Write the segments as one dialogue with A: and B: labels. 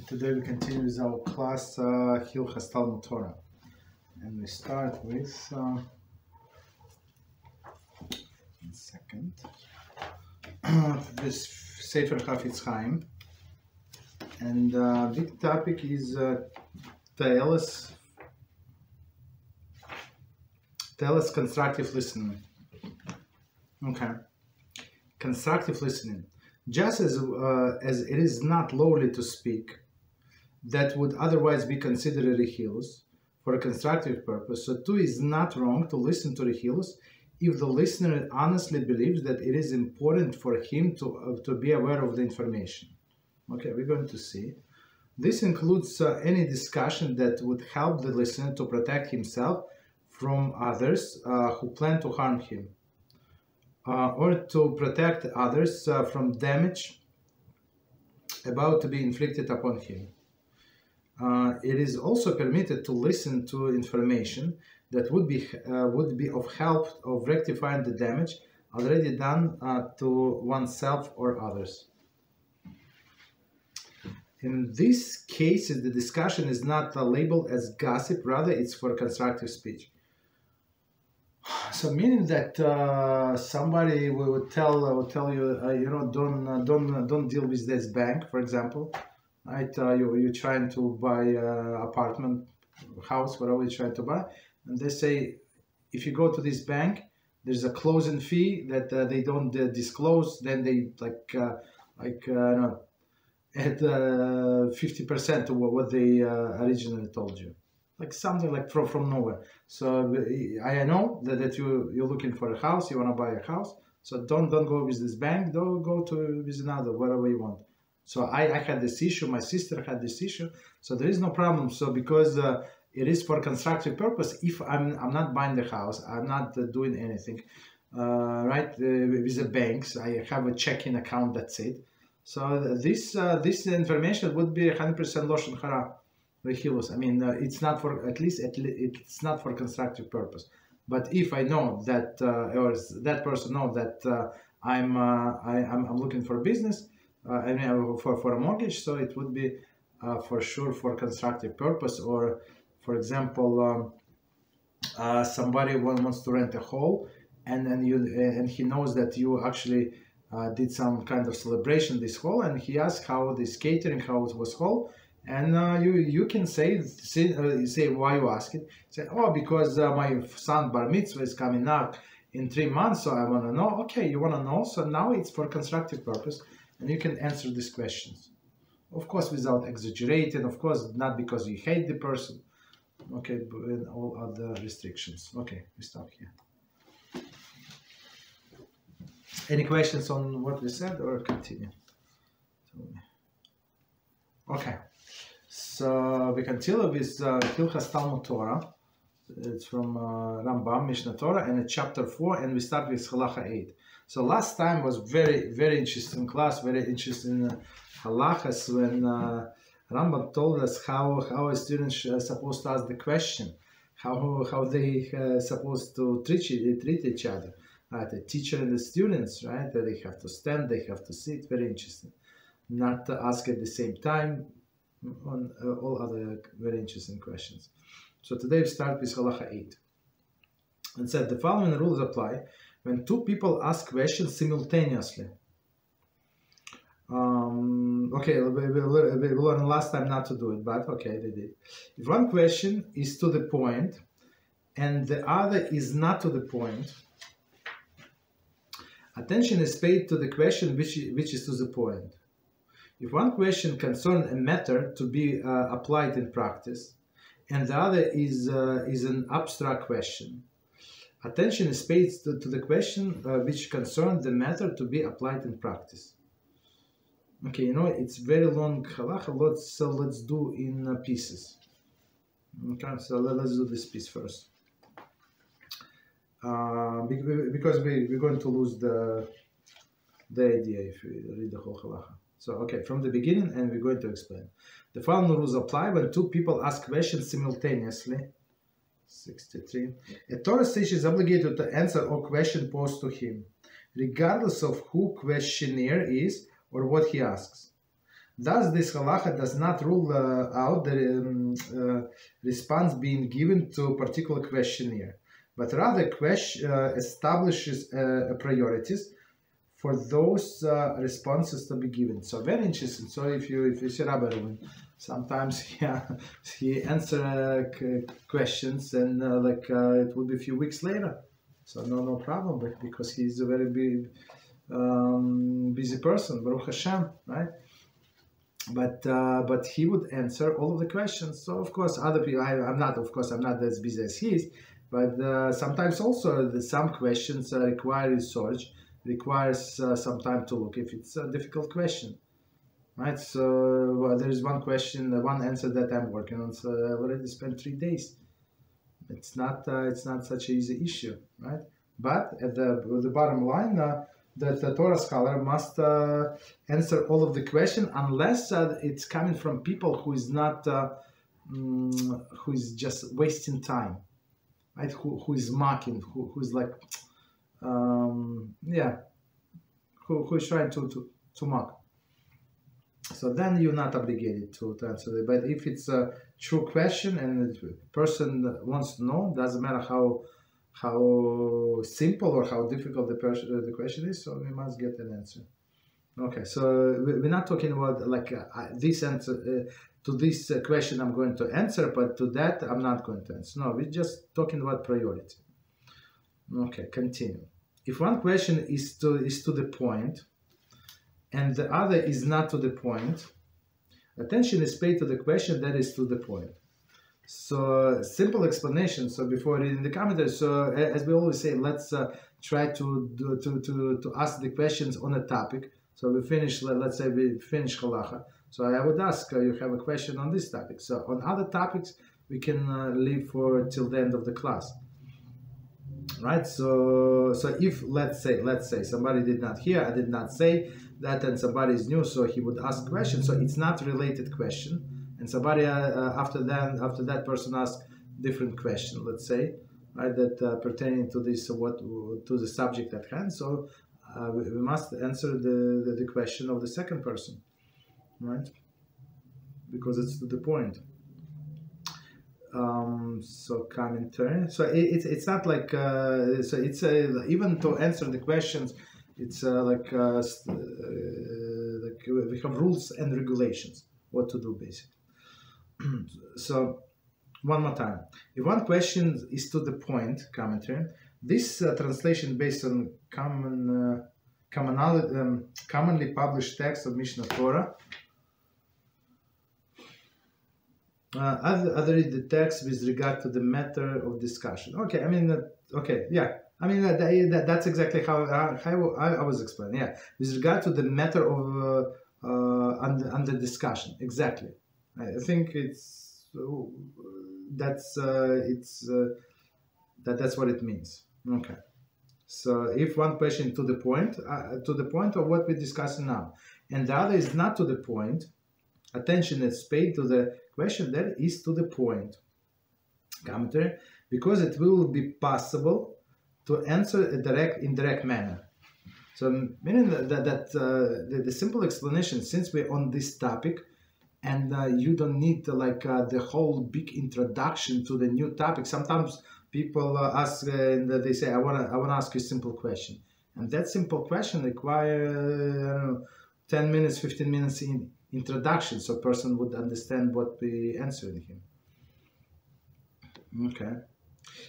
A: Today we continue with our class Hilchot Talmud Torah, and we start with this Sefer Chaim, and big topic is tell us constructive listening. Okay, constructive listening. Just as it is not lawful to speak that would otherwise be considered rehilus for a constructive purpose, so too is not wrong to listen to rehilus if the listener honestly believes that it is important for him to be aware of the information. Okay, we're going to see. This includes any discussion that would help the listener to protect himself from others who plan to harm him, or to protect others from damage about to be inflicted upon him. It is also permitted to listen to information that would be of help of rectifying the damage already done to oneself or others. In these cases, the discussion is not labeled as gossip; rather, it's for constructive speech. So, meaning that somebody will tell you, don't deal with this bank, for example. Right, you're trying to buy an apartment, house, whatever you're trying to buy, and they say, if you go to this bank, there's a closing fee that they don't disclose. Then they add 50% to what they originally told you, like something like from nowhere. So I know that you're looking for a house, you want to buy a house. So don't go with this bank. Don't go with another, whatever you want. So I had this issue, my sister had this issue, so there is no problem. So because it is for constructive purpose, if I'm not buying the house, I'm not doing anything, right, with the banks, I have a checking account, that's it. So this information would be 100% Lashon Hara, rehilus. I mean, it's not for, at least it's not for constructive purpose. But if I know that, or that person know that I'm looking for business, for a mortgage, so it would be for sure for constructive purpose. Or, for example, somebody wants to rent a hall, and he knows that you actually did some kind of celebration this hall, and he asks how this catering, how it was hall, and you can say why you ask it. Say, oh, because my son bar mitzvah is coming up in 3 months, so I want to know. Okay, you want to know, so now it's for constructive purpose. And you can answer these questions, of course, without exaggerating, of course, not because you hate the person, okay, but with all other restrictions. Okay, we stop here. Any questions on what we said, or continue? Okay, so we continue with Hilchot Talmud Torah. It's from Rambam, Mishnah Torah, and it's chapter 4, and we start with Halachah 8. So last time was very, very interesting class, very interesting halachas, when Rambam told us how a student is supposed to ask the question, how they supposed to treat each other, right? The teacher and the students, right? That they have to stand, they have to sit. Very interesting. Not to ask at the same time on all other very interesting questions. So today we start with Halachah 8. And said the following rules apply when two people ask questions simultaneously. Okay, we learned last time not to do it, but okay, they did. If one question is to the point and the other is not to the point, attention is paid to the question which is to the point. If one question concerns a matter to be applied in practice, and the other is an abstract question, attention is paid to the question which concerns the matter to be applied in practice. Okay, it's very long halakha, so let's do in pieces. Okay, so let's do this piece first. Because we're going to lose the idea if we read the whole halakha. So, okay, from the beginning, and we're going to explain. The following rules apply when two people ask questions simultaneously. 63. A Torah sage is obligated to answer all questions posed to him, regardless of who questioner is or what he asks. Thus, this halacha does not rule out the response being given to a particular questionnaire, but rather establishes priorities for those responses to be given. So very interesting. So if you see Rabbi, sometimes he answer questions and it will be a few weeks later. So no problem, but because he's a very big, busy person, Baruch HaShem, right? But he would answer all of the questions. So of course other people, I'm not as busy as he is, but sometimes also some questions require research, requires some time to look if it's a difficult question, right? So there is one question, one answer that I'm working on. So I already spent 3 days. It's not such an easy issue, right? But at the bottom line, the Torah scholar must answer all of the question unless it's coming from people who is not who is just wasting time, right? Who is mocking, who's like who is trying to mock. So then you're not obligated to answer it. But if it's a true question and the person wants to know, doesn't matter how simple or how difficult the question is, so we must get an answer. Okay, so we're not talking about like this answer to this question I'm going to answer, but to that I'm not going to answer. No, we're just talking about priority. Okay, continue. If one question is to the point and the other is not to the point, attention is paid to the question that is to the point. So simple explanation. So before reading the commentary, so as we always say, let's try to ask the questions on a topic. So we finish, let's say we finish Halachah. So I would ask, you have a question on this topic. So on other topics, we can leave for till the end of the class. Right? So if let's say somebody did not hear, I did not say that, and somebody is new, so he would ask questions. So it's not related question, and somebody after that person asks different question, let's say, right, that pertaining to this to the subject at hand. So we must answer the question of the second person, right? Because it's to the point. So commentary. So it's not like so it's even to answer the questions, it's like we have rules and regulations what to do basically. So one more time, if one question is to the point, commentary, this translation based on commonly published text of Mishnah Torah. Other read the text with regard to the matter of discussion. Okay, I mean, okay, yeah, I mean that's exactly how I was explaining. Yeah, with regard to the matter of under discussion, exactly. I think that's what it means. Okay, so if one question to the point of what we're discussing now, and the other is not to the point, attention is paid to the question that is to the point. Commentary, because it will be possible to answer in direct manner. So meaning that the simple explanation, since we're on this topic, and you don't need the whole big introduction to the new topic. Sometimes people ask and they say, I want to ask you a simple question, and that simple question requires 10 minutes, 15 minutes in introduction, so a person would understand what we answering him. Okay.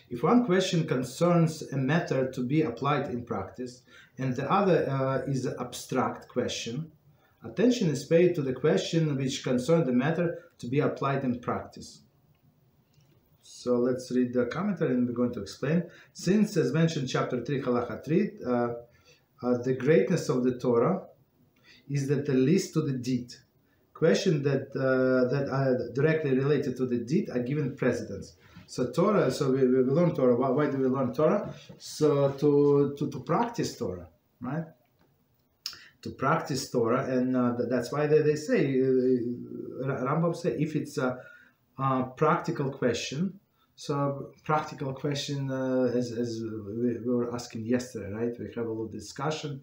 A: If one question concerns a matter to be applied in practice, and the other is an abstract question, attention is paid to the question which concerns the matter to be applied in practice. So let's read the commentary and we're going to explain. Since, as mentioned, chapter 3, Halachah 3, the greatness of the Torah is that the least to the deed. Questions that are directly related to the deed are given precedence. So Torah, so we learn Torah. Why do we learn Torah? So to practice Torah, right? To practice Torah, and that's why they say, Rambam say, if it's a practical question. So practical question, as we were asking yesterday, right? We have a little discussion.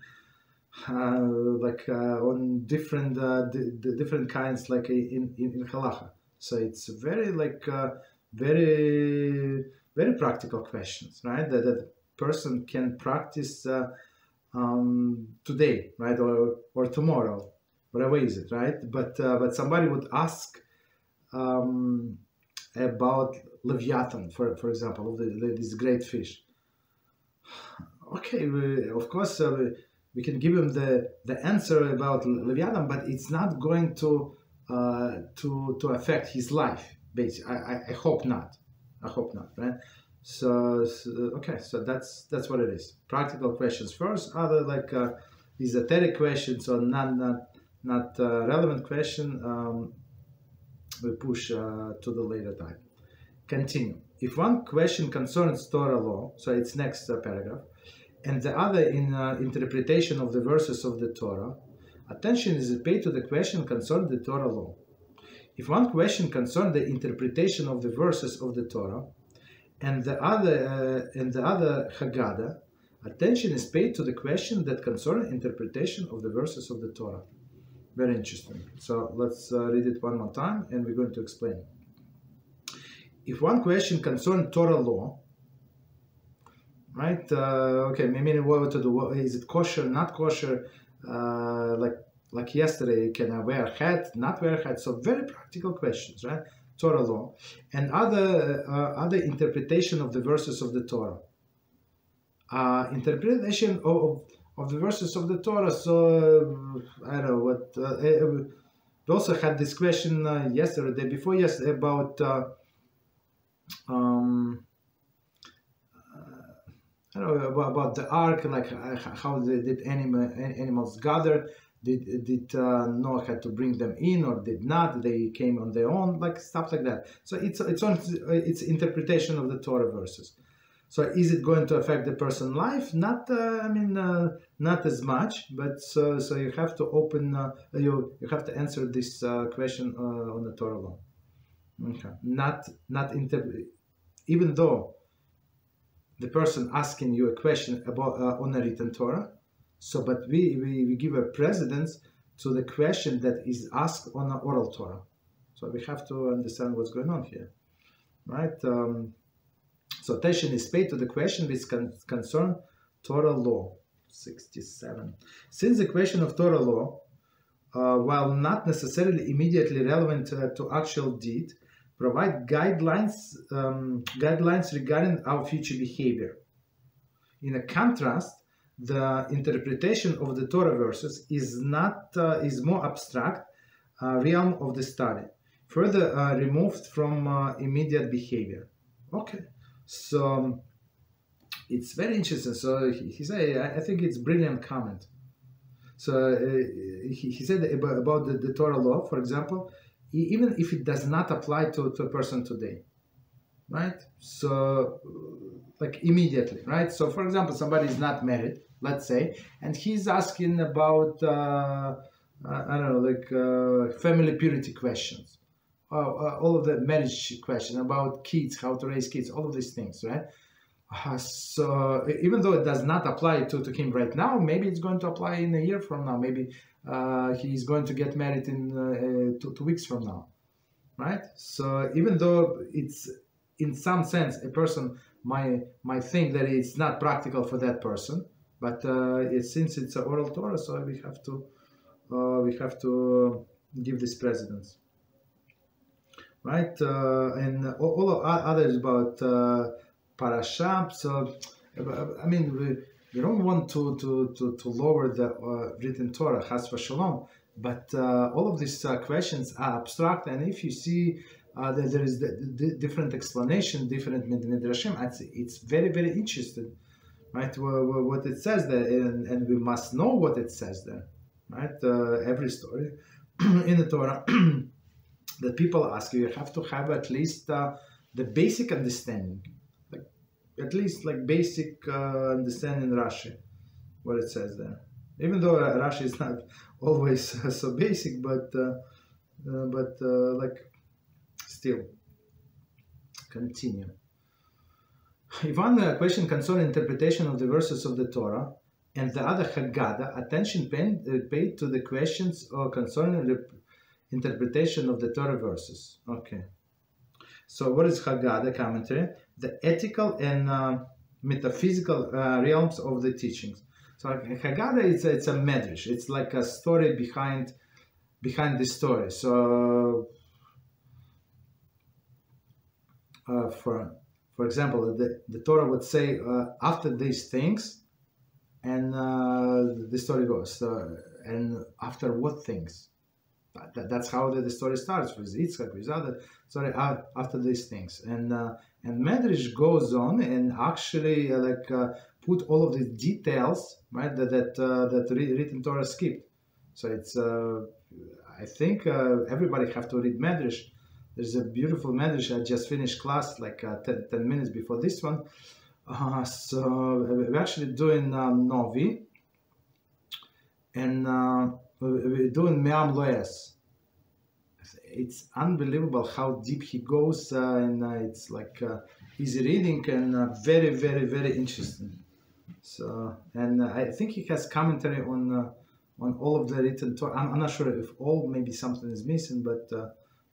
A: on different kinds, like in Halachah. So it's very very practical questions, right? That person can practice today, right, or tomorrow, whatever is it, right? But somebody would ask about Leviathan, for example, of this great fish. Okay, of course we can give him the answer about Leviathan, but it's not going to affect his life. Basically, I hope not. I hope not, right? So okay, so that's what it is. Practical questions first. Other esoteric questions or not relevant question, we push to the later time. Continue. If one question concerns Torah law, so it's next paragraph, and the other in interpretation of the verses of the Torah, attention is paid to the question concerning the Torah law. If one question concerns the interpretation of the verses of the Torah, and the other Aggadah, attention is paid to the question that concerns interpretation of the verses of the Torah. Very interesting. So let's read it one more time, and we're going to explain it. If one question concerns Torah law, right? Okay, maybe what to do? Is it kosher? Not kosher? Like yesterday, can I wear a hat? Not wear a hat? So very practical questions, right? Torah law and other interpretation of the verses of the Torah. Interpretation of the verses of the Torah. So I don't know what. We also had this question yesterday, day before yesterday, about I don't know about the ark, like how did animals gather. Did Noah had to bring them in or did not? They came on their own, like stuff like that. So it's interpretation of the Torah verses. So is it going to affect the person's life? Not, not as much. But so you have to open. You have to answer this question on the Torah law. Okay. Not even though the person asking you a question about on a written Torah. So, but we give a precedence to the question that is asked on an oral Torah. So we have to understand what's going on here, right? So attention is paid to the question which concern Torah law. 67. Since the question of Torah law, while not necessarily immediately relevant to actual deed, provide guidelines regarding our future behavior. In a contrast, the interpretation of the Torah verses is more abstract realm of the study, further removed from immediate behavior. Okay, so it's very interesting. So he said, I think it's brilliant comment. So he said about the Torah law, for example, even if it does not apply to a person today, right? So like immediately, right? So for example, somebody is not married, let's say, and he's asking about I don't know, like family purity questions, all of the marriage questions about kids, how to raise kids, all of these things, right? So even though it does not apply to him right now, maybe it's going to apply in a year from now. Maybe he's going to get married in 2 weeks from now, right? So even though it's in some sense a person might think that it's not practical for that person, but since it's an oral Torah, so we have to give this precedence, right? And all of others about parasha. So I mean, we don't want to lower the written Torah, chas v'shalom, but all of these questions are abstract, and if you see that there is different explanation, different midrashim, it's very, very interesting, right? What it says there, and we must know what it says there, right? Every story in the Torah that people ask you have to have at least the basic understanding, like at least like basic understanding Rashi, what it says there. Even though Rashi is not always so basic, but like still. Continue. If one question concerning interpretation of the verses of the Torah, and the other Aggadah, attention paid to the questions concerning the interpretation of the Torah verses. Okay. So what is Aggadah commentary? The ethical and metaphysical realms of the teachings. So Aggadah, it's a medrash. It's like a story behind the story. So for example, the Torah would say after these things, and the story goes. And after what things? That's how the story starts with Yitzchak, with other story after these things. And Medrash goes on and actually put all of the details, right, that written Torah skipped. So it's I think everybody have to read Medrash. There's a beautiful Medrash. I just finished class like 10 minutes before this one. So we're actually doing Novi, and we're doing Me'am Loes. It's unbelievable how deep he goes, and it's like easy reading and very, very, very interesting. So, and I think he has commentary on all of the written Torah. I'm not sure if all, maybe something is missing, but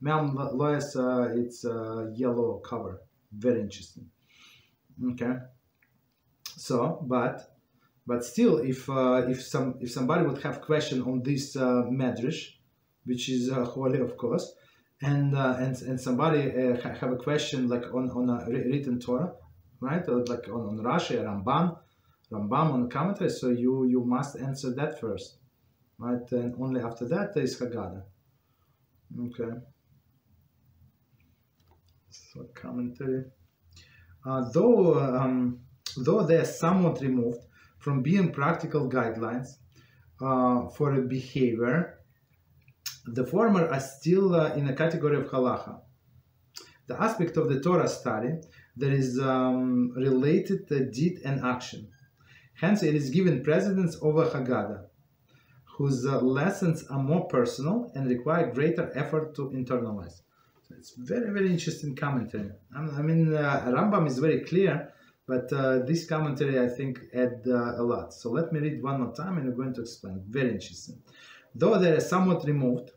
A: Me'am Loes, it's a yellow cover, very interesting. Okay, so but still, if somebody would have question on this medrash, which is holy, of course, and somebody have a question like on a written Torah, right, or like on Rashi, Rambam on commentary, so you must answer that first, right, and only after that there is Aggadah. Okay, so commentary. Though they are somewhat removed from being practical guidelines for a behavior, the former are still in a category of Halachah. The aspect of the Torah study that is related to deed and action. Hence, it is given precedence over Aggadah, whose lessons are more personal and require greater effort to internalize. So it's very, very interesting commentary. I mean, Rambam is very clear, but this commentary, I think, add a lot. So let me read one more time and I'm going to explain. Very interesting. Though they are somewhat removed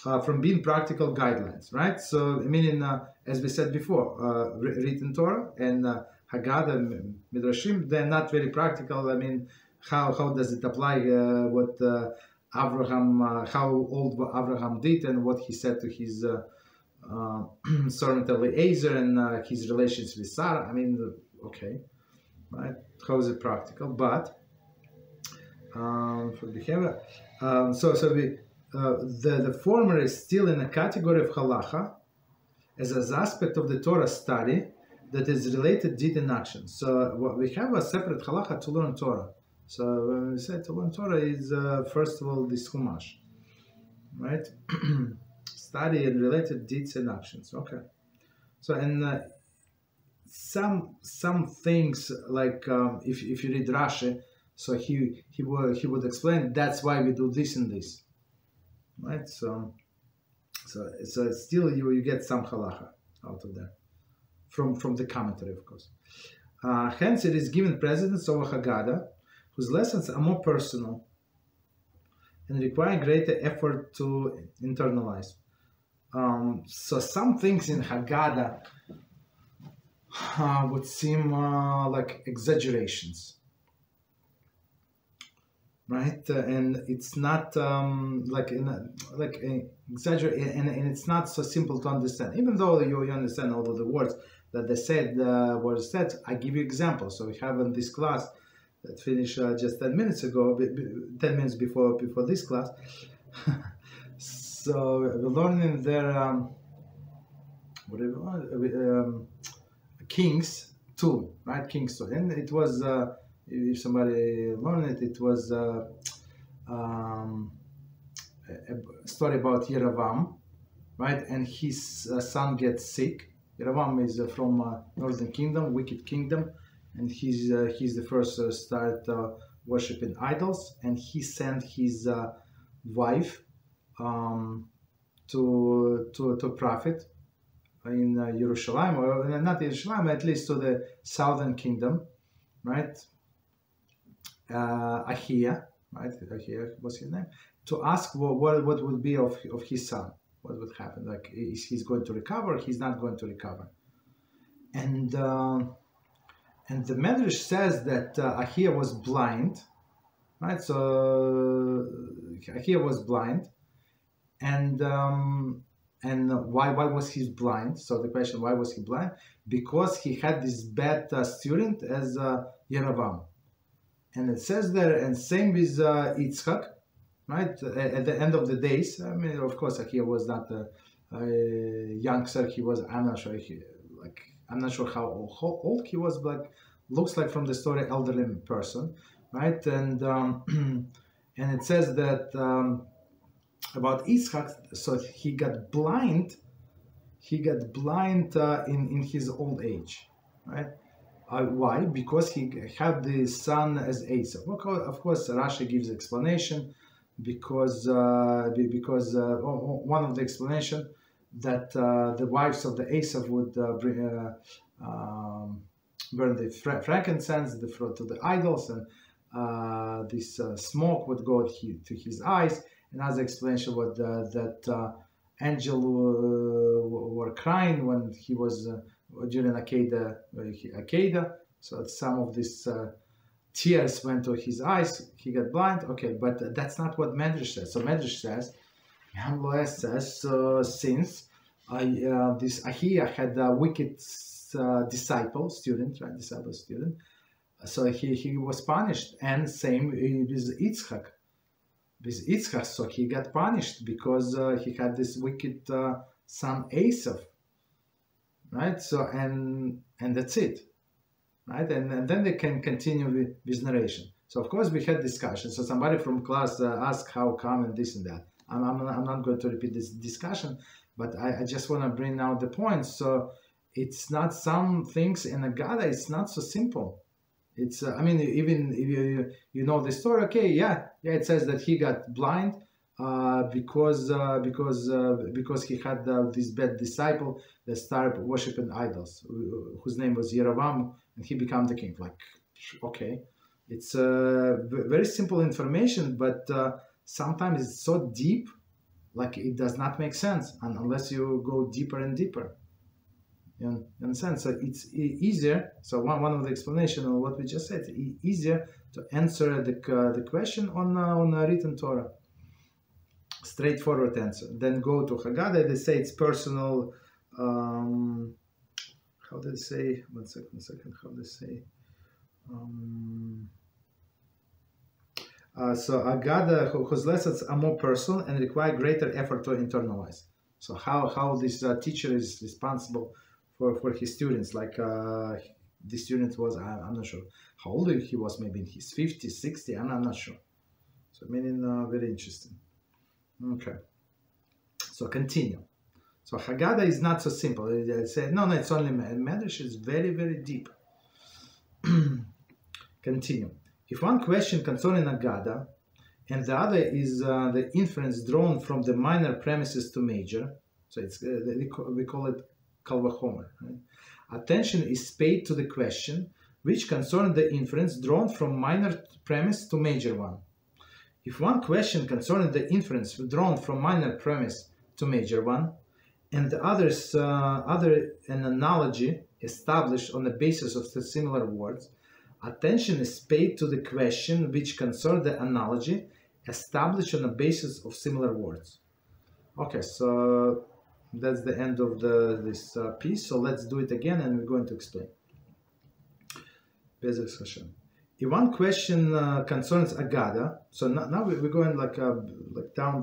A: from being practical guidelines, right? So, meaning, as we said before, written Torah and Aggadah, Midrashim, they're not very practical. I mean, how does it apply what Abraham, how old Abraham did and what he said to his servant Eliezer and his relations with Sarah? I mean, okay, right? How is it practical? But for behavior, the former is still in a category of Halachah as an aspect of the Torah study that is related deed and action. So we have a separate Halachah to learn Torah. So when we say to learn Torah is first of all this Chumash, right? Study and related deeds and actions. Okay. So and some things like if you read Rashi, so he would explain that's why we do this and this, right? So still you get some halacha out of that from the commentary, of course. Hence, it is given precedence over Aggadah, whose lessons are more personal and require greater effort to internalize. So some things in Aggadah would seem like exaggerations, right? And it's not exaggerate, and it's not so simple to understand. Even though you understand all of the words that they said were said, I give you examples. So we have in this class that finished just 10 minutes ago, 10 minutes before this class. So we're learning their Kings 2, right? Kings 2, and it was if somebody learned it, it was a story about Yeravam, right? And his son gets sick. Yeravam is from Northern Kingdom, wicked kingdom, and he's the first to start worshiping idols, and he sent his wife to prophet in Jerusalem, or not Jerusalem, at least to the southern kingdom, right? Ahia, right? Ahia was his name, to ask what would be of his son, what would happen, like is he's going to recover, he's not going to recover, and the Medrash says that Ahia was blind, right? So Ahia was blind, and why was he blind? So the question, why was he blind? Because he had this bad student as Yeravam. And it says there, and same with Yitzchak, right? At the end of the days, I mean, of course, Ahia was not a youngster. He was, I'm not sure how old he was, but looks like from the story, elderly person, right? And and it says that about Yitzchak, so he got blind. He got blind in his old age, right? Why? Because he had the son as Esav. Of course, Rashi gives explanation because one of the explanation that the wives of the Esav would burn the frankincense to the idols, and this smoke would go to his eyes. Another explanation was that angel were crying when he was during Aggadah, so some of these tears went to his eyes, he got blind. Okay, but that's not what Medrash says. So Medrash says, since this Ahia had a wicked disciple student, so he was punished, and same with Yitzchak. So he got punished because he had this wicked son Esav, right? So and that's it, right? And then they can continue with narration. So of course we had discussion. So somebody from class asked how come and this and that. I'm not going to repeat this discussion, but I just want to bring out the points. So it's not some things in Aggadah. It's not so simple. It's I mean, even if you know the story, okay, yeah, it says that he got blind because he had this bad disciple that started worshiping idols, whose name was Yeravam, and he became the king. Like, okay, it's very simple information, but sometimes it's so deep, like it does not make sense unless you go deeper and deeper. You understand? So it's easier. So one of the explanation of what we just said, easier to answer the question on a written Torah, straightforward answer. Then go to Aggadah. They say it's personal. How do they say? One second. How do they say? So Aggadah, whose lessons are more personal and require greater effort to internalize. So how this teacher is responsible for his students, like the student was, I'm not sure how old he was, maybe in his 50s, 60, I'm not sure. So meaning very interesting. Okay, so continue. So Aggadah is not so simple. They say no, it's only Medrash. It's very, very deep. Continue. If one question concerning Aggadah and the other is the inference drawn from the minor premises to major, so it's we call it Kal Vachomer, right? Attention is paid to the question which concerns the inference drawn from minor premise to major one. If one question concerning the inference drawn from minor premise to major one, and the other an analogy established on the basis of the similar words, attention is paid to the question which concerns the analogy established on the basis of similar words. Okay, so that's the end of this piece. So let's do it again, and we're going to explain. Beezrat HaShem. If one question concerns Aggadah, so now we're going like down,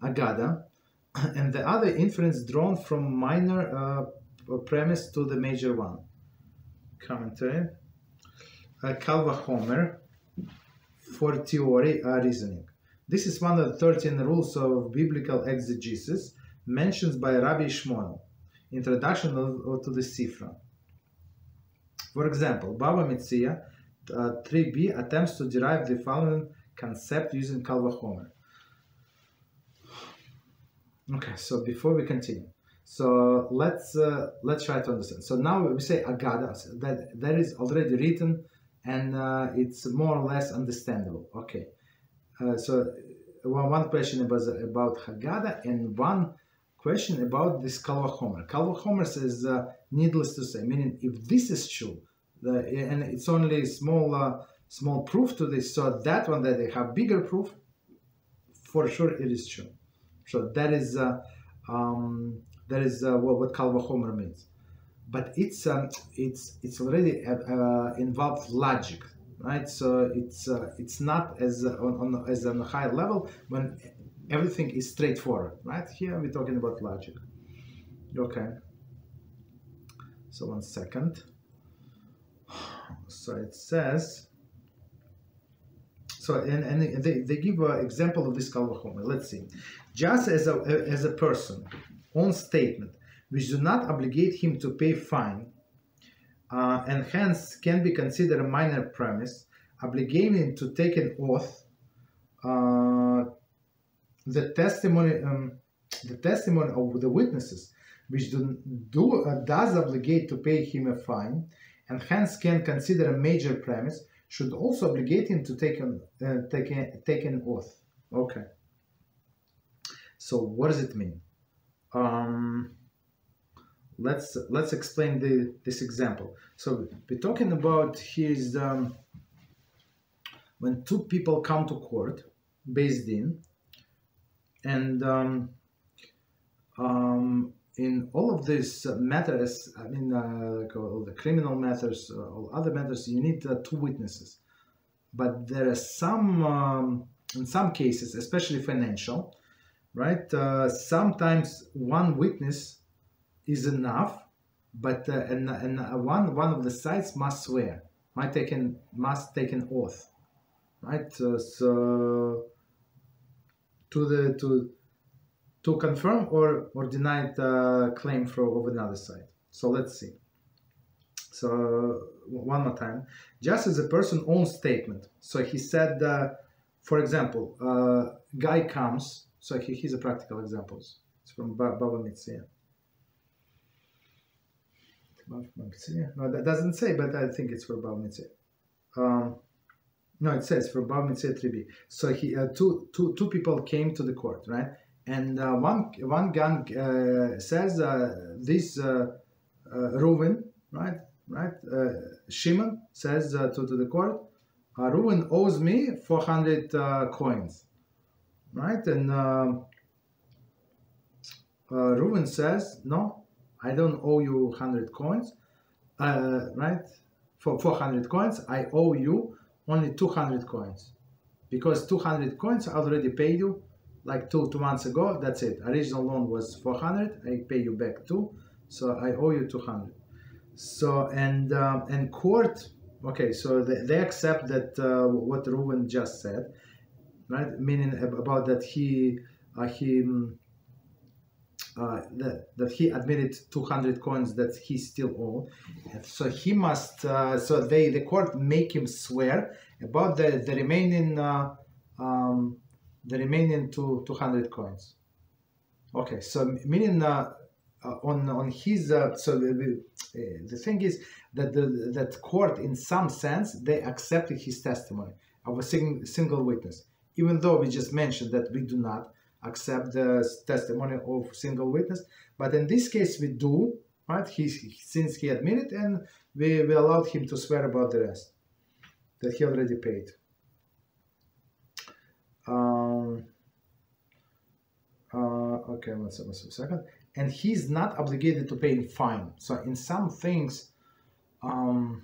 A: Aggadah, and the other inference drawn from minor premise to the major one. Commentary. Kal Vachomer for theory reasoning. This is one of the 13 rules of biblical exegesis mentioned by Rabbi Shmuel, introduction to the Sefer. For example, Baba Metzia 3b attempts to derive the following concept using Kal Vachomer. Okay, so before we continue, so let's try to understand. So now we say Aggadah, that is already written and it's more or less understandable. Okay, so one question about Aggadah, and one question about this Kal Vachomer. Kal Vachomer says, needless to say, meaning if this is true, and it's only small proof to this, so that one that they have bigger proof, for sure it is true. So that is what Kal Vachomer means. But it's already involved logic, right? So it's not as on a high level when everything is straightforward, right? Here we're talking about logic. Okay. So 1 second. So it says. So and they give an example of this Kal Vachomer. Let's see. Just as a person, own statement, which do not obligate him to pay fine, and hence can be considered a minor premise, obligating him to take an oath, the testimony of the witnesses, which does obligate to pay him a fine, and hence can consider a major premise, should also obligate him to take an oath. Okay. So what does it mean? Let's explain this example. So we're talking about here's when two people come to court, based in, and in all of these matters, I mean, like all the criminal matters, all other matters, you need two witnesses. But there are some, in some cases, especially financial, right? Sometimes one witness is enough, but and one of the sides must swear, must take an oath, right? So to confirm or deny the claim of another side. So let's see. So one more time, just as a person's own statement. So he said, for example, guy comes. So here's a practical example. It's from Baba Mitzvah. No, that doesn't say, but I think it's for Baba Mitzvah. No, it says for Baba Mitzvah 3b. So he two people came to the court, right? And one gang says this Reuven, right? Shimon says to the court, Reuven owes me 400 coins, right? And Reuven says, no, I don't owe you 100 coins, right? For 400 coins, I owe you only 200 coins, because 200 coins I already paid you like two months ago. That's it. Original loan was 400. I pay you back 2, so I owe you 200. So and court, okay. So they accept that what Reuven just said, right? Meaning about that that he admitted 200 coins that he still owed. So he must. So the court make him swear about the remaining. The remaining 200 coins. Okay, so meaning on his so the thing is that that court, in some sense, they accepted his testimony of a single witness, even though we just mentioned that we do not accept the testimony of single witness, but in this case we do, right? Since he admitted, and we allowed him to swear about the rest that he already paid. Okay, one second. And he's not obligated to pay fine. So in some things, in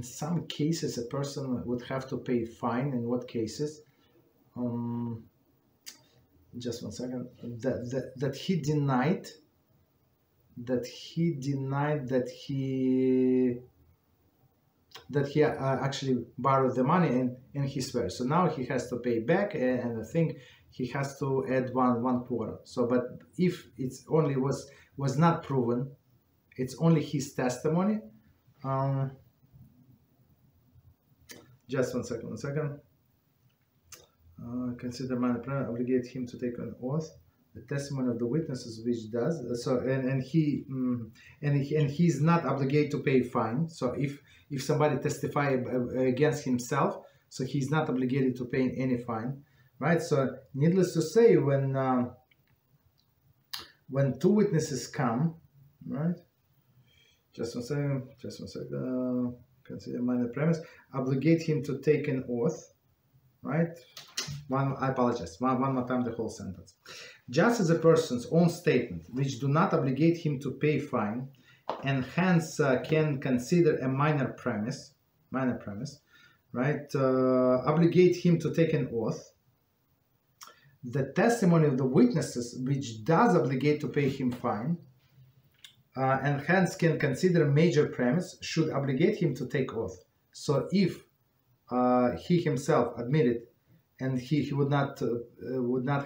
A: some cases, a person would have to pay fine. In what cases? Just 1 second. That he denied that he actually borrowed the money and he swears. So now he has to pay back, and I think he has to add one quarter. So, but if it's only was not proven, it's only his testimony. Just 1 second. Consider minor prayer, obligate him to take an oath. the testimony of the witnesses, which does and he's not obligated to pay fine. So if somebody testify against himself, so he's not obligated to pay any fine, right? So needless to say, when two witnesses come, right? Just one second. Consider minor premise. Obligate him to take an oath, right? I apologize. One more time the whole sentence. Just as a person's own statement, which do not obligate him to pay fine, and hence can consider a minor premise, right? Obligate him to take an oath. The testimony of the witnesses, which does obligate to pay him fine, and hence can consider major premise, should obligate him to take oath. So if he himself admitted, and he would not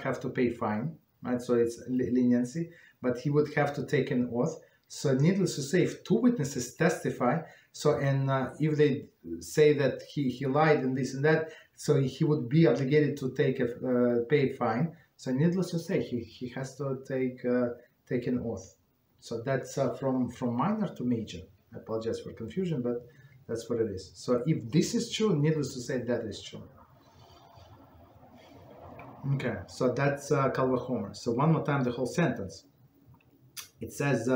A: have to pay fine, right? So it's leniency, but he would have to take an oath. So needless to say, if two witnesses testify, so and if they say that he lied and this and that, so he would be obligated to take pay fine. So needless to say, he has to take an oath. So that's from minor to major. I apologize for confusion, but that's what it is. So if this is true, needless to say, that is true. Okay, so that's Kal Vachomer. So one more time, the whole sentence. It says,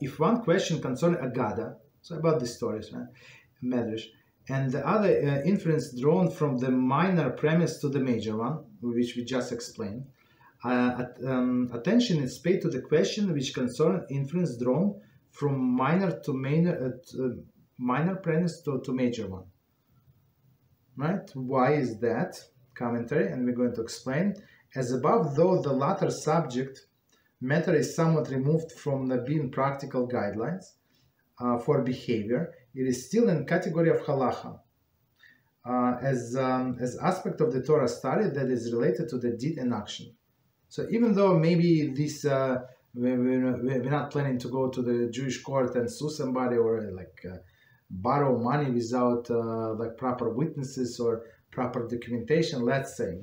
A: if one question concerns Aggadah, so about the stories, right, Medrash, and the other inference drawn from the minor premise to the major one, which we just explained, attention is paid to the question which concerns inference drawn from minor to minor premise to major one. Right? Why is that? Commentary, and we're going to explain. As above, though the latter subject matter is somewhat removed from the being practical guidelines for behavior, it is still in category of Halachah, as aspect of the Torah study that is related to the deed and action. So even though maybe this we're not planning to go to the Jewish court and sue somebody, or like borrow money without like proper witnesses or proper documentation, let's say,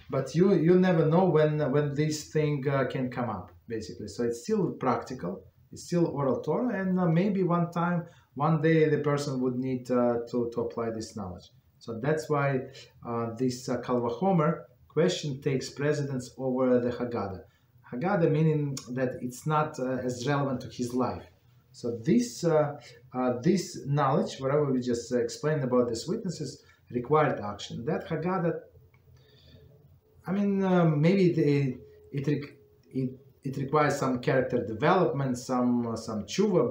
A: but you never know when this thing can come up, basically. So it's still practical, it's still oral Torah, and maybe one day the person would need to apply this knowledge. So that's why this Kal Vachomer question takes precedence over the Aggadah. Aggadah meaning that it's not as relevant to his life. So this knowledge, whatever we just explained about these witnesses, required action. That Aggadah, I mean, maybe it requires some character development, some tshuva,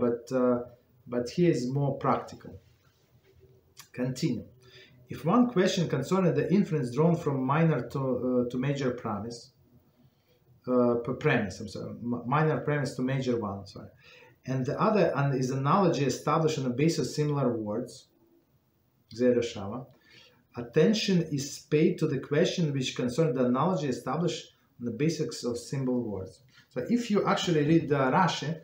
A: but here is more practical. Continue. If one question concerning the inference drawn from minor to major premise, minor premise to major one, sorry, and the other is analogy established on the basis of similar words, Gezerah Shavah, attention is paid to the question which concerns the analogy established on the basis of simple words. So if you actually read Rashi,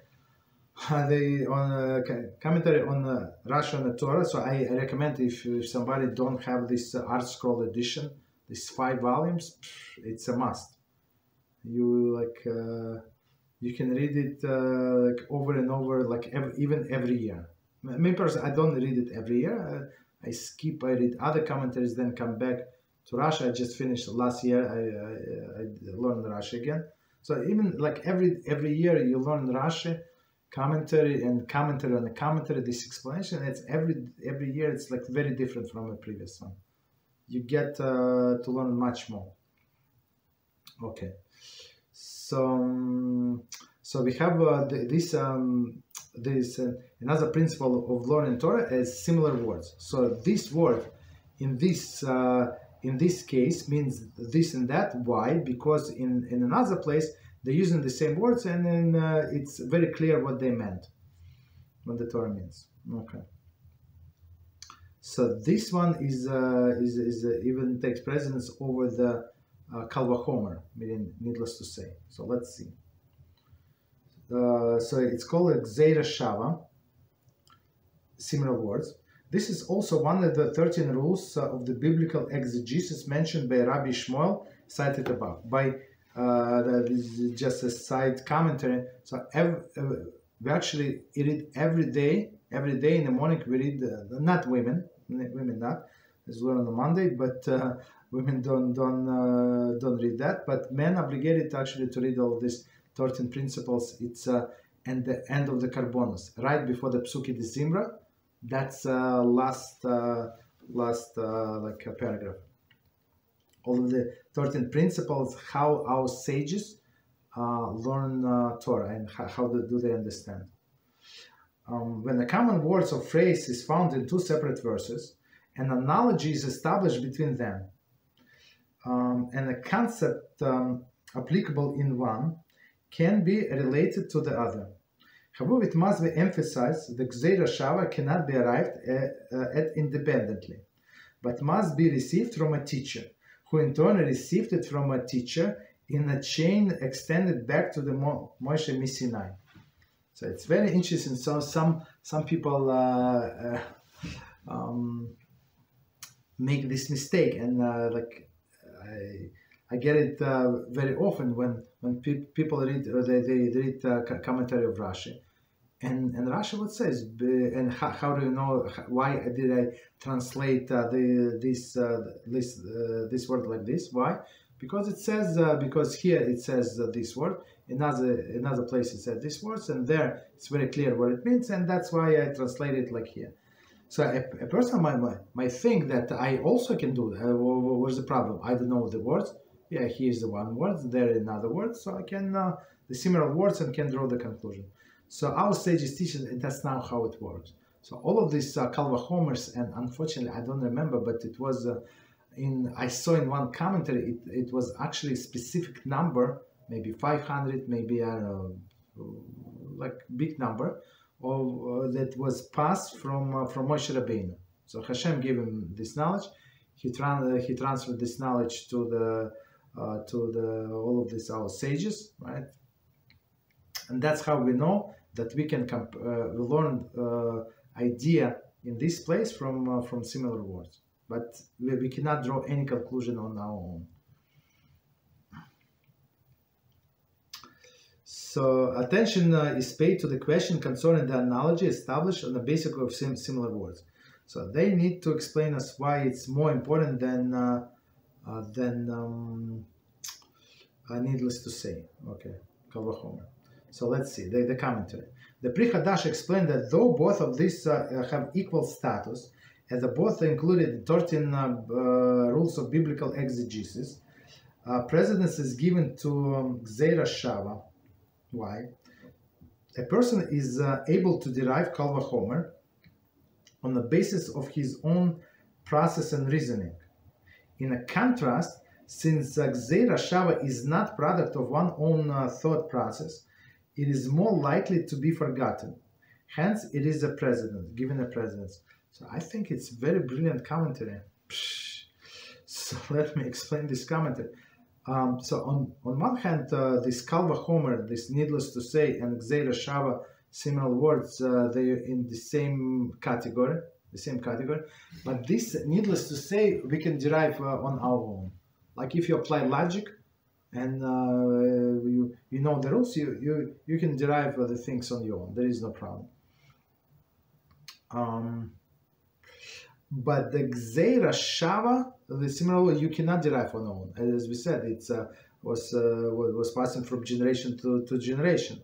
A: commentary on Rashi on the Torah, so I recommend if somebody don't have this Art Scroll edition, these 5 volumes, it's a must. You can read it like over and over, like even every year. Me personally, I don't read it every year. I skip, I read other commentaries, then come back to Rashi. I just finished last year. I learned Rashi again. So even like every year you learn Rashi, commentary and commentary on the commentary, this explanation. It's every year it's like very different from the previous one. You get to learn much more. Okay, so we have this another principle of learning Torah as similar words. So this word in this case means this and that. Why? Because in another place they're using the same words, and then it's very clear what they meant, what the Torah means. Okay. So this one is even takes precedence over the Kal Vachomer, meaning needless to say. So let's see. So it's called a Gezerah Shavah, similar words. This is also one of the 13 rules of the biblical exegesis mentioned by Rabbi Shmuel, cited above. By That is just a side commentary. So we actually read every day. Every day in the morning we read, not women not, as well on a Monday, but women don't read that. But men obligated actually to read all these 13 principles. It's and the end of the Karbonos, right before the Psuki de Zimra. That's last like a paragraph. All of the 13 principles, how our sages learn Torah and how do they understand. When the common words or phrase is found in two separate verses, an analogy is established between them, and a concept applicable in one can be related to the other. However, it must be emphasized that Gezerah Shavah cannot be arrived at independently, but must be received from a teacher, who in turn received it from a teacher in a chain extended back to the Moshe Sinai. So it's very interesting. So some people make this mistake, and like I get it very often when people read or they read commentary of Rashi, and Rashi what says, and how do you know, why did I translate this word like this? Why? Because it says because here it says this word, another place it says this words, and there it's very clear what it means, and that's why I translate it like here. So a person might think that I also can do that. What's the problem? I don't know the words. Yeah, here's the one word, there another word, so I can the similar words and can draw the conclusion. So our sages teach us that's not how it works. So all of these Kal V'chomers, and unfortunately I don't remember, but it was I saw in one commentary it was actually a specific number, maybe 500, maybe I don't know, like big number, that was passed from Moshe Rabbeinu. So HaShem gave him this knowledge. He transferred this knowledge to all of these our sages, right? And that's how we know that we can we learn idea in this place from similar words, but we cannot draw any conclusion on our own. So attention is paid to the question concerning the analogy established on the basis of similar words. So they need to explain us why it's more important than needless to say. Okay, Kal V'chomer. So let's see the commentary. The Pri Hadash explained that though both of these have equal status, as both included 13 rules of biblical exegesis, precedence is given to Gezerah Shavah. Why? A person is able to derive Kal V'chomer on the basis of his own process and reasoning. In a contrast, since Gezerah Shavah is not product of one's own thought process, it is more likely to be forgotten. Hence, it is a precedent, given a precedence. So I think it's very brilliant commentary. So let me explain this commentary. So on one hand, this Kal V'chomer, this needless to say, and Gezerah Shavah, similar words, they are in the same category. But this, needless to say, we can derive on our own. Like if you apply logic, and you know the rules, you can derive the things on your own. There is no problem. But the Gezerah Shavah, the similar way, you cannot derive on your own. As we said, it was passing from generation to generation,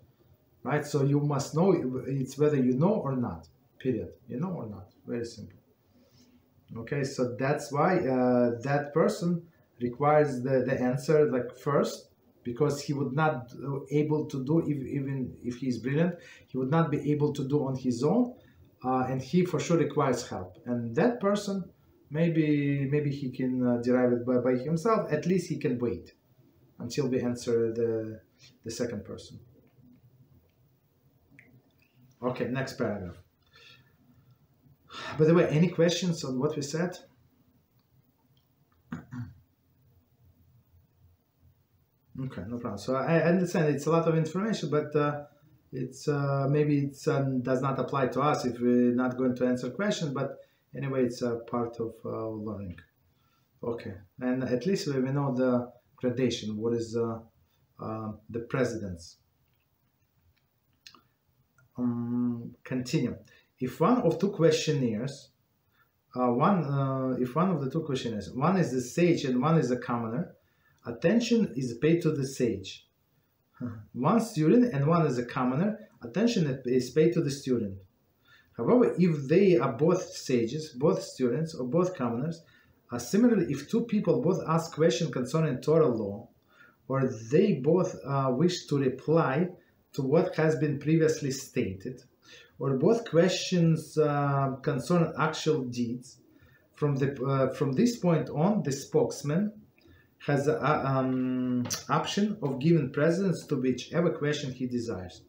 A: right? So you must know it's whether you know or not. Period. You know or not. Very simple. Okay, so that's why that person requires the answer like first, because he would not able to do, even if he is brilliant, he would not be able to do on his own, and he for sure requires help. And that person, maybe he can derive it by himself. At least he can wait until we answer the second person. Okay, next paragraph. By the way, any questions on what we said? Okay, no problem. So I understand it's a lot of information, but it's maybe it does not apply to us if we're not going to answer questions. But anyway, it's a part of learning. Okay, and at least we know the gradation. What is the precedence. Continue. If one of two questionnaires, if one of the two questionnaires, one is the sage and one is a commoner, attention is paid to the sage. One student and one is a commoner, attention is paid to the student. However, if they are both sages, both students, or both commoners, similarly, if two people both ask questions concerning Torah law, or they both wish to reply to what has been previously stated, or both questions concern actual deeds, from this point on, the spokesman has the option of giving precedence to whichever question he desires.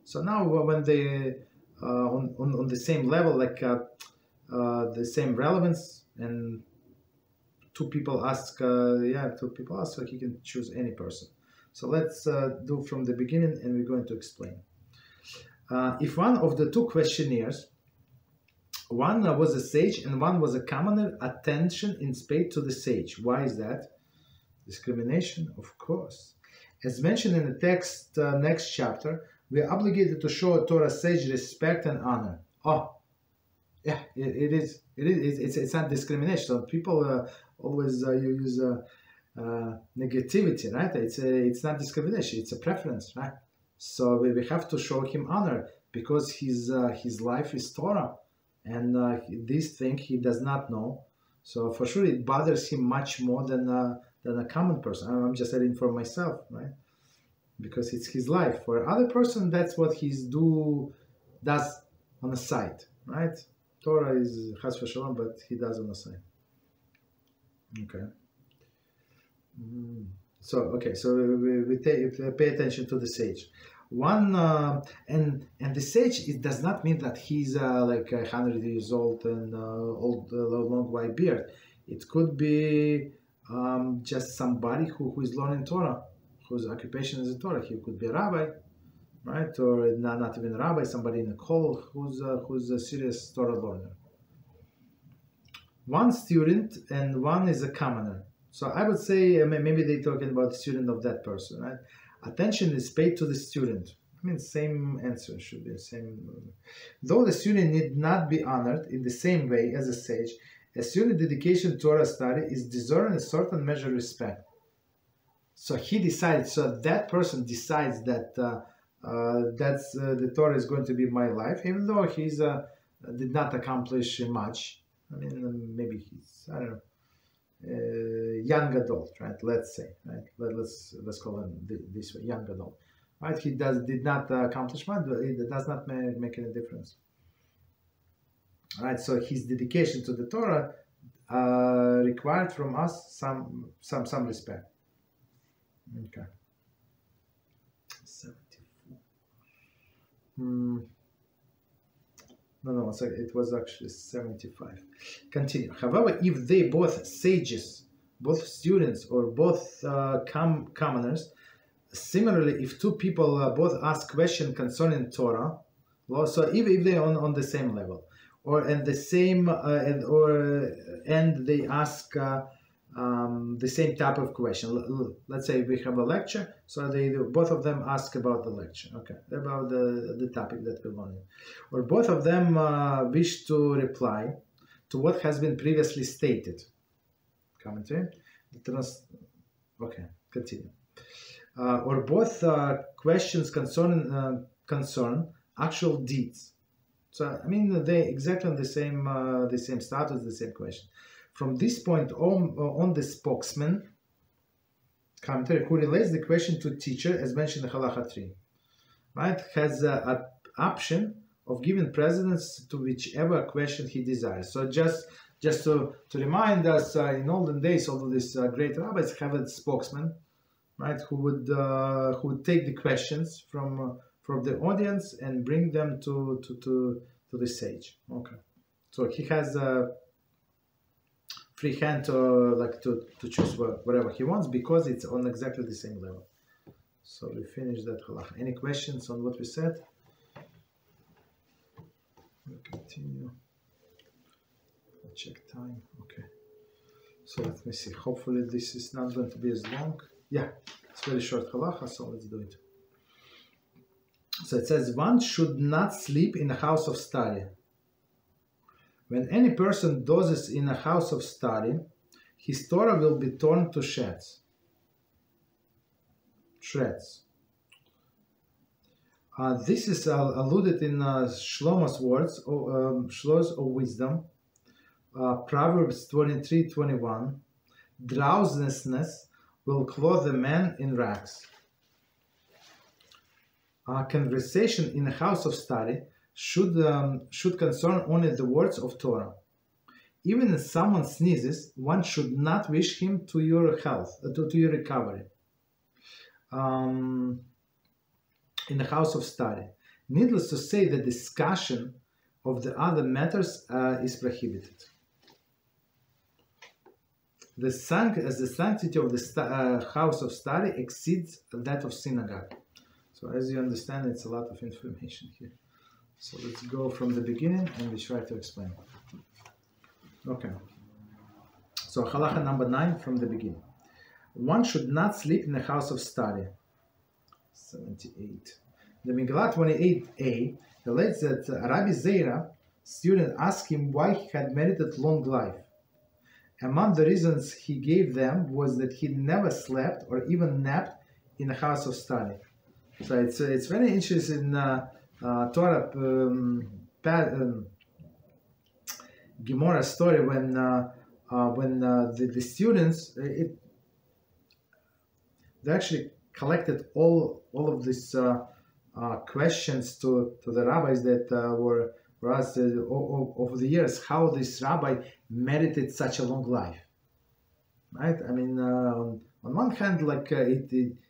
A: So now, when they on the same level, like the same relevance, and two people ask, so he can choose any person. So let's do from the beginning, and we're going to explain. If one of the two questionnaires, one was a sage and one was a commoner, attention is paid to the sage. Why is that? Discrimination, of course. As mentioned in the text, next chapter, we are obligated to show a Torah sage respect and honor. Oh, yeah, it is. It's not discrimination. So people always use negativity, right? It's not discrimination. It's a preference, right? So we have to show him honor because his life is Torah, and this thing he does not know. So for sure it bothers him much more than a common person. I'm just saying for myself, right? Because it's his life. For other person, that's what does on the side, right? Torah is chas v'shalom, but he does on the side. Okay. So we pay attention to the sage. One and the sage, it does not mean that he's like 100 years old and old, long white beard. It could be just somebody who is learning Torah, whose occupation is a Torah. He could be a rabbi, right? Or not even a rabbi, somebody in a kollel who's a serious Torah learner. One student and one is a commoner. So I would say maybe they're talking about the student of that person, right? Attention is paid to the student. I mean, same answer should be the same. Though the student need not be honored in the same way as a sage, a student dedication to Torah study is deserving a certain measure of respect. So he decides, so that person decides that the Torah is going to be my life, even though he's did not accomplish much. I mean, maybe he's, I don't know, young adult, right? Let's say, right? Let's call him this way, young adult, right? He did not accomplish much, but it does not make any difference, right? So his dedication to the Torah required from us some respect. Okay. 74. No, sorry, it was actually 75. Continue. However, if they both sages, both students, or both commoners, similarly, if two people both ask questions concerning Torah, so if they are on the same level, or and the same, and they ask the same type of question. Let's say we have a lecture, so both of them ask about the lecture, okay, about the topic that we're learning, or both of them wish to reply to what has been previously stated. Commentary. Okay, continue. Or both questions concern actual deeds. So I mean they exactly on the same status, the same question. From this point on, the spokesman, commentary, who relates the question to teacher, as mentioned in Halachah 3, right, has an option of giving precedence to whichever question he desires. So just to remind us, in olden days, all of these great rabbis have a spokesman, right, who would take the questions from the audience and bring them to the sage. Okay, so he has a free hand to choose whatever he wants because it's on exactly the same level. So we finished that halakha. Any questions on what we said? We'll continue. I'll check time. Okay. So let me see. Hopefully this is not going to be as long. Yeah. It's very short halacha, so let's do it. So it says, one should not sleep in a house of study. When any person dozes in a house of study, his Torah will be torn to shreds. This is alluded in Shlomo's words, Shlo's of wisdom, Proverbs 23:21. Drowsiness will clothe a man in rags. Conversation in a house of study should concern only the words of Torah. Even if someone sneezes, one should not wish him to your health, to your recovery. In the house of study. Needless to say, the discussion of the other matters is prohibited. The sanctity of the house of study exceeds that of synagogue. So as you understand, it's a lot of information here. So let's go from the beginning and we try to explain. Okay. So halacha number 9 from the beginning. One should not sleep in the house of study. 78. The Megillah 28a relates that Rabbi Gezerah student asked him why he had merited long life. Among the reasons he gave them was that he never slept or even napped in a house of study. So it's very interesting Torah Gemara story when the students they actually collected all of these questions to the rabbis that were asked over the years, how this rabbi merited such a long life, right? I mean, on one hand, like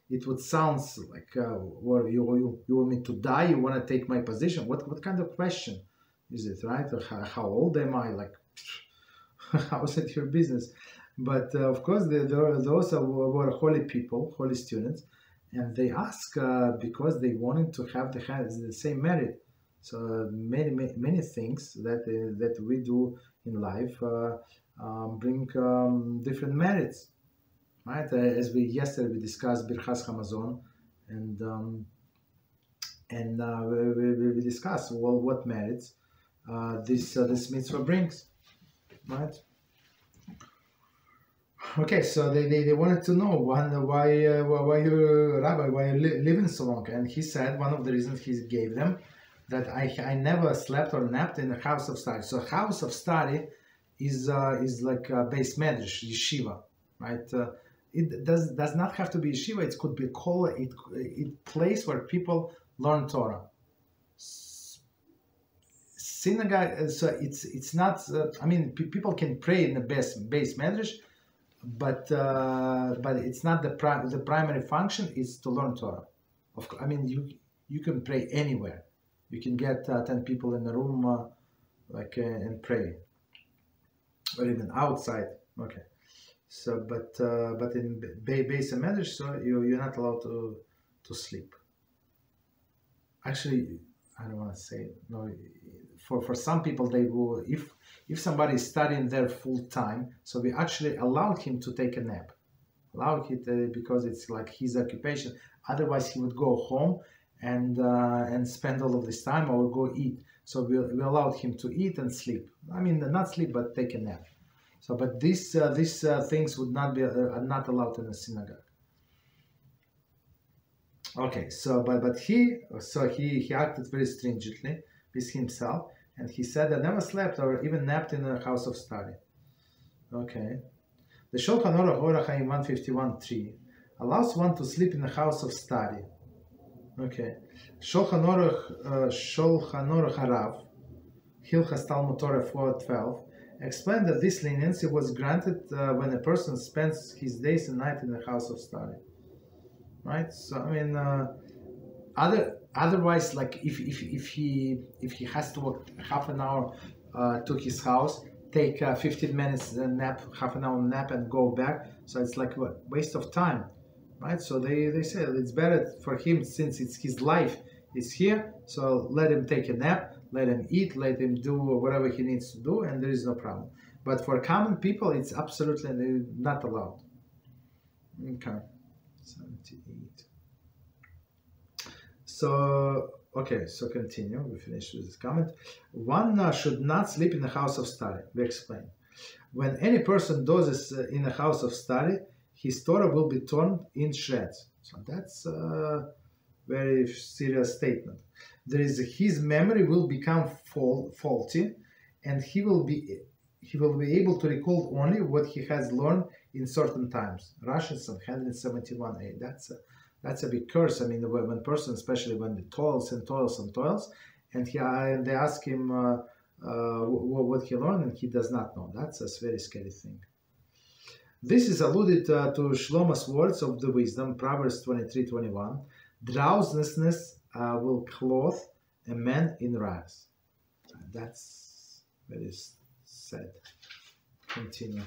A: it would sound like, well, you want me to die? You want to take my position? What kind of question is it, right? Or how old am I? Like, how is it your business? But of course, those were holy people, holy students, and they ask because they wanted to have the same merit. So many things that we do in life bring different merits, right? As yesterday we discussed Birchas Hamazon, and we discussed what merits this mitzvah brings, right? Okay, so they wanted to know why you Rabbi, why you living so long, and he said one of the reasons he gave them that I never slept or napped in a house of study. So house of study is like a base medrash, yeshiva, right? It does not have to be yeshiva. It could be a place where people learn Torah. Synagogue. So it's not. I mean, people can pray in the base medrash, but it's not the primary function is to learn Torah. I mean, you can pray anywhere. You can get 10 people in the room, and pray, or even outside. Okay, so but in base and medrash, so you're not allowed to sleep. Actually, I don't want to say no. For some people, they will if somebody is studying there full time, so we actually allowed him to take a nap, because it's like his occupation. Otherwise, he would go home and spend all of this time or go eat. So we allowed him to eat and sleep. I mean, not sleep, but take a nap. So, but these things would not be are not allowed in a synagogue. Okay, so but he acted very stringently with himself, and he said, I never slept or even napped in a house of study. Okay, the Shulchan Aruch Chaim 151.3 allows one to sleep in a house of study. Okay, Shulchan Aruch Harav, Hilchot Talmud Torah 4:12, explained that this leniency was granted when a person spends his days and night in the house of study. Right. So I mean, otherwise, like if he has to walk half an hour to his house, take 15 minutes nap, half an hour nap, and go back. So it's like what waste of time. Right, so they say it's better for him since it's his life is here. So let him take a nap, let him eat, let him do whatever he needs to do, and there is no problem. But for common people, it's absolutely not allowed. Okay, 78. So, okay, so continue. We finished with this comment. One should not sleep in a house of study. We explain. When any person does this in a house of study, his Torah will be torn in shreds. So that's a very serious statement. His memory will become faulty, and he will be able to recall only what he has learned in certain times. Rashi Sanhedrin 71a. That's a big curse. I mean, when person, especially when he toils and toils and toils, and they ask him what he learned, and he does not know. That's a very scary thing. This is alluded to Shlomo's words of the wisdom, Proverbs 23:21. Drowsiness will clothe a man in rags. That's very sad. Continue.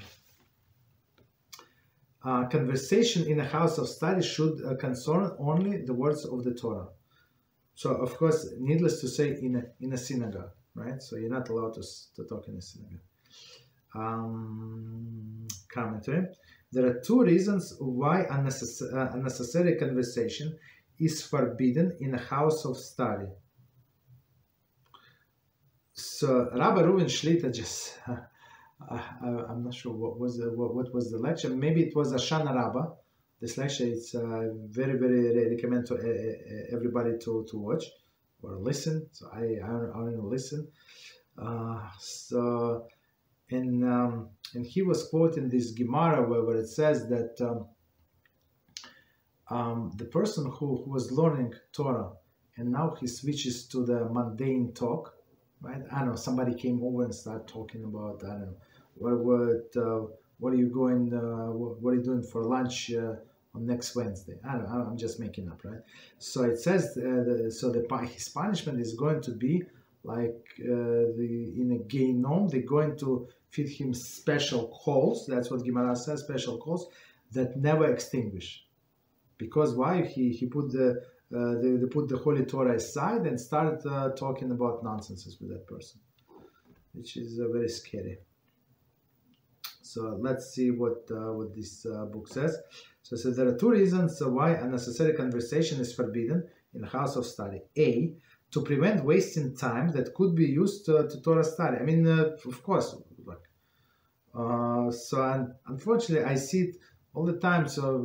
A: Conversation in a house of study should concern only the words of the Torah. So, of course, needless to say, in a synagogue, right? So you're not allowed to talk in a synagogue. Commentary. There are two reasons why unnecessary conversation is forbidden in a house of study. So Rabbi Reuven Shlita just, I'm not sure what was the lecture. Maybe it was a Shana Rabbah. This lecture is very, very recommend to everybody to watch or listen. So I only listen. And he was quoting this Gemara where it says that the person who was learning Torah and now he switches to the mundane talk, right? I don't know, somebody came over and started talking about, I don't know, what are you going, what are you doing for lunch on next Wednesday? I don't know, I'm just making up, right? So it says, his punishment is going to be like in a Gehinom, they're going to feed him special coals. That's what Gemara says, special coals that never extinguish. Because why? He put they put the Holy Torah aside and started talking about nonsenses with that person, which is very scary. So let's see what this book says. So it says there are two reasons why unnecessary conversation is forbidden in a house of study. A, to prevent wasting time that could be used to Torah study. I mean, of course, unfortunately, I see it all the time. So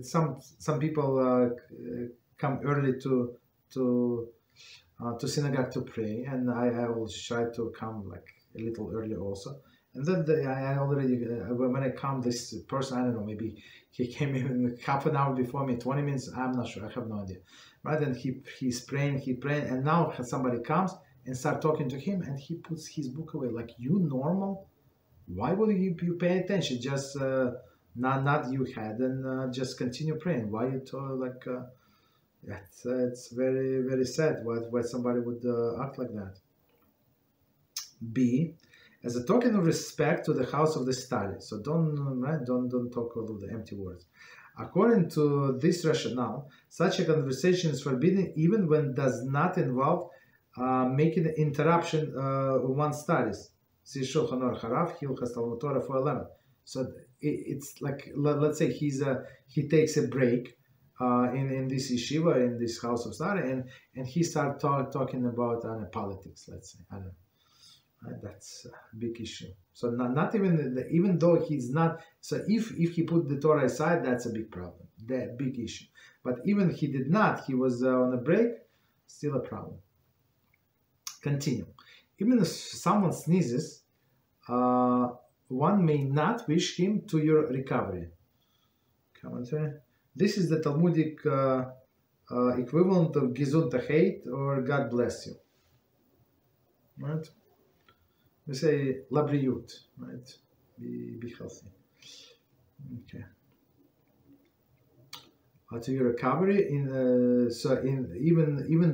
A: some people come early to synagogue to pray, and I will try to come like a little early also. And then when I come, this person, I don't know, maybe he came in half an hour before me, 20 minutes, I'm not sure, I have no idea. Right? And he's praying, and now somebody comes and start talking to him, and he puts his book away. Like, you normal? Why would you pay attention? Just not you had, and just continue praying. Why you like? It's very, very sad why somebody would act like that. B, as a token of respect to the house of the study. So don't talk all of the empty words. According to this rationale, such a conversation is forbidden even when it does not involve making an interruption of one's studies. See Shulchan Aruch Harav, Hilchot Talmud Torah 4:11. So it's like, let's say he takes a break in this yeshiva, in this house of study, and he starts talking about politics, let's say. I don't know. Right? That's a big issue. So not even though he's not. So if he put the Torah aside, that's a big problem, that big issue. But even he did not. He was on a break. Still a problem. Continue. Even if someone sneezes, one may not wish him to your recovery. Commentary. This is the Talmudic equivalent of Gesundheit or God bless you. Right? We say labriyut, right? Be healthy. Okay. To your recovery, even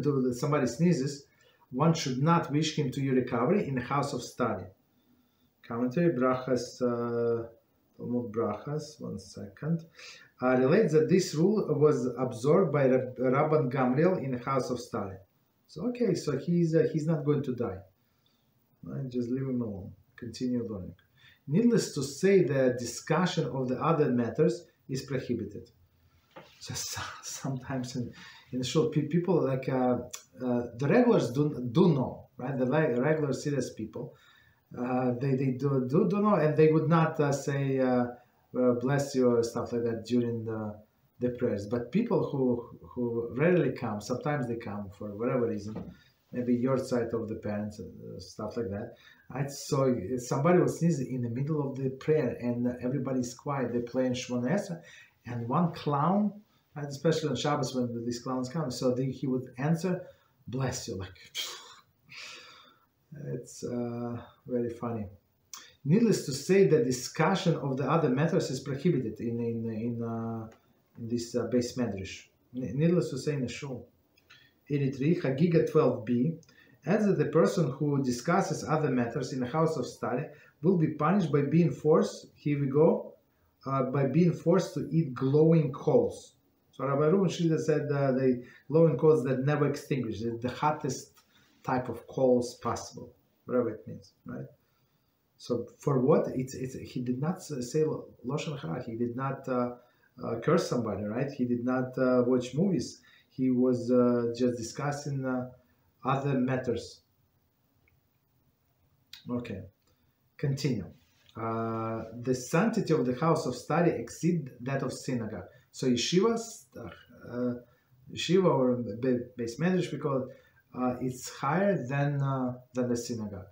A: though somebody sneezes, one should not wish him to your recovery in a house of study. Commentary, Brachas, Talmud Brachas, 1 second, relates that this rule was absorbed by Rabban Gamliel in a house of study. So okay, so he's not going to die. Right? Just leave him alone. Continue learning. Needless to say, the discussion of the other matters is prohibited. So sometimes in the show, people like the regulars do know, right? The regular serious people, they do know, and they would not say bless you or stuff like that during the prayers. But people who rarely come, sometimes they come for whatever reason, maybe your side of the parents, stuff like that. Right? So somebody will sneeze in the middle of the prayer, and everybody's quiet. They play in Shmona Esrei, and one clown, right, especially on Shabbos when these clowns come, so he would answer, "Bless you," like it's very funny. Needless to say, the discussion of the other matters is prohibited in this base medrash. Needless to say, in the shul. 83, Aggadah 12b, adds that the person who discusses other matters in a house of study will be punished by being forced, here we go, by being forced to eat glowing coals. So Rabbi Reuben Shida said the glowing coals that never extinguish, the hottest type of coals possible, whatever it means, right? So for what? He did not say Lashon Hara, he did not curse somebody, right? He did not watch movies. He was just discussing other matters. Okay, continue. The sanctity of the house of study exceeds that of synagogue. So yeshiva or base medrash, we call it, it's higher than the synagogue,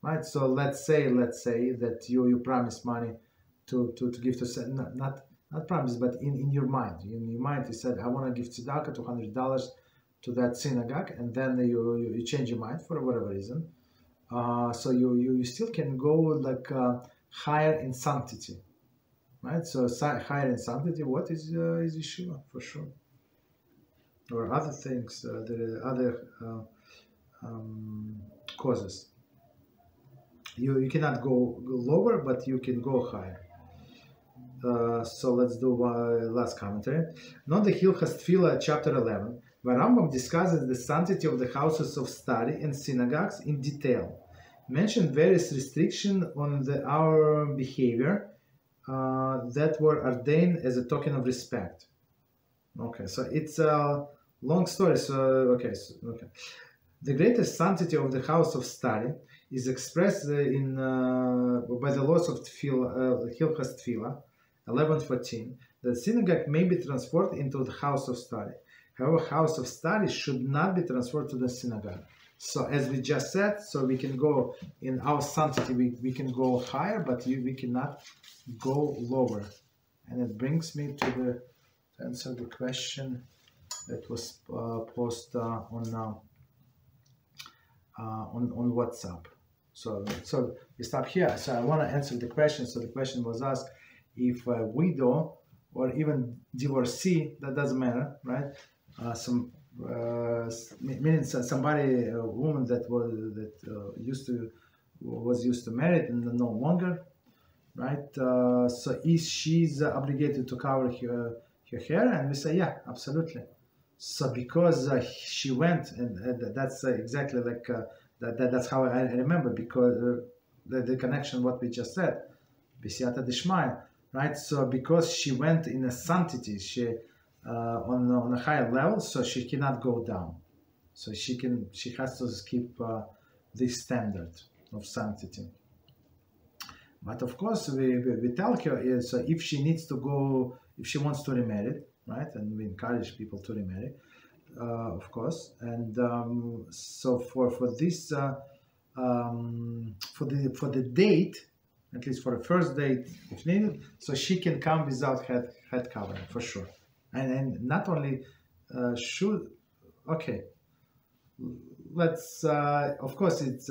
A: right? So let's say that you promise money to give to not promise, but in your mind. In your mind, you said, I want to give tzedakah $200 to that synagogue, and then you change your mind for whatever reason. So you still can go like higher in sanctity, right? So higher in sanctity, what is yeshiva for sure, or other things, there are other causes. You cannot go lower, but you can go higher. So let's do last commentary. Not the Hilchot Tefillah, chapter 11, where Rambam discusses the sanctity of the houses of study and synagogues in detail. Mentioned various restrictions on our behavior that were ordained as a token of respect. Okay, so it's a long story. So okay. The greatest sanctity of the house of study is expressed by the laws of Hilchot Tefillah 11:14, that synagogue may be transferred into the house of study. However, house of study should not be transferred to the synagogue. So as we just said, so we can go in our sanctity, we can go higher, but we cannot go lower. And it brings me to answer the question that was posted on WhatsApp. So we stop here. So I want to answer the question. So the question was asked, if a widow or even divorcee, that doesn't matter, right? Meaning somebody, a woman that was used to married and no longer, right? So is she's obligated to cover her hair? And we say, yeah, absolutely. So because she went, and that's exactly like that's how I remember, because the connection what we just said, b'siyata d'shmaya, right? So because she went in a sanctity, she on a higher level, so she cannot go down. So she has to keep this standard of sanctity. But of course, we tell her is if she needs to go, if she wants to remarry, right? And we encourage people to remarry, of course. And so for this for the date, at least for the first date, if needed, so she can come without head covering for sure. And not only should, okay, let's of course it's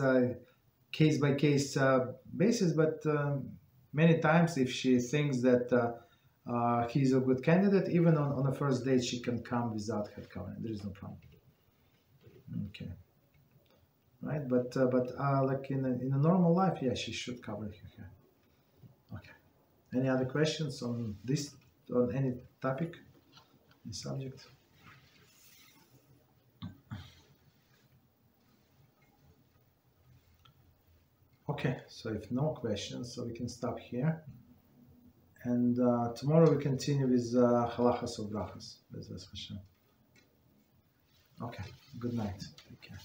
A: case by case basis, but many times if she thinks that he's a good candidate, even on the first date she can come without head covering. There is no problem. Okay, right? But like in a normal life, yeah, she should cover her hair. Okay. Any other questions on this, on any topic, any subject? Okay, so if no questions, so we can stop here. And tomorrow we continue with Halachos of Brachos. Bezras HaShem. Okay, good night. Take care.